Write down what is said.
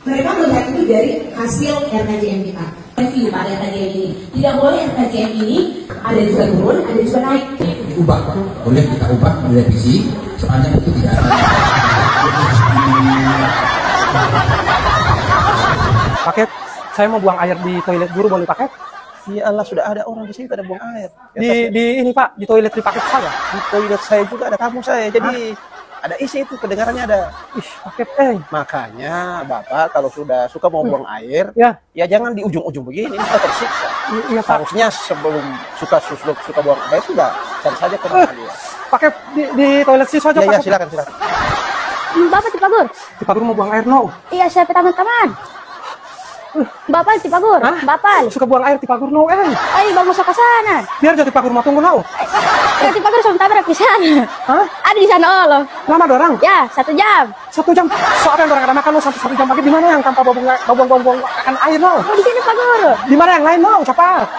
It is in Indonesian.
Mereka melihat itu dari hasil RKJM kita. Review pada RKJM ini. Tidak boleh RKJM ini ada juga turun, ada juga naik. Diubah, boleh kita ubah, direvisi, sepanjang itu tidak ada. Paket, saya mau buang air di toilet guru, boleh paket? Ya Allah, sudah ada orang di sini ada buang air. Di ini Pak, di toilet di paket saya. Di toilet saya juga ada tamu saya, jadi ada isi itu, kedengarannya ada. Ih, paket Makanya Bapak kalau sudah suka mau buang air, ya jangan di ujung-ujung begini, sudah tersiksa. Iya Pak. Harusnya sebelum suka buang air sudah cari saja ke rumah dia. Paket di toilet siswa aja. Ya, silakan. Bapak di pagur. Di pagur mau buang air no. Iya, saya teman-teman. Bapak di pagur. Bapak suka buang air di pagur no. Ayo bagus ke sana. Biar jadi pagur mau tunggu no. Di pagur sebentar di sana. Hah? Ada di sana loh. Lama dorang? Ya, 1 jam. 1 jam. Soalnya orang ada makan lo sampai 1 jam lagi di mana yang tanpa buang air no? Oh, di sini pagur. Di mana yang lain no? Cepat.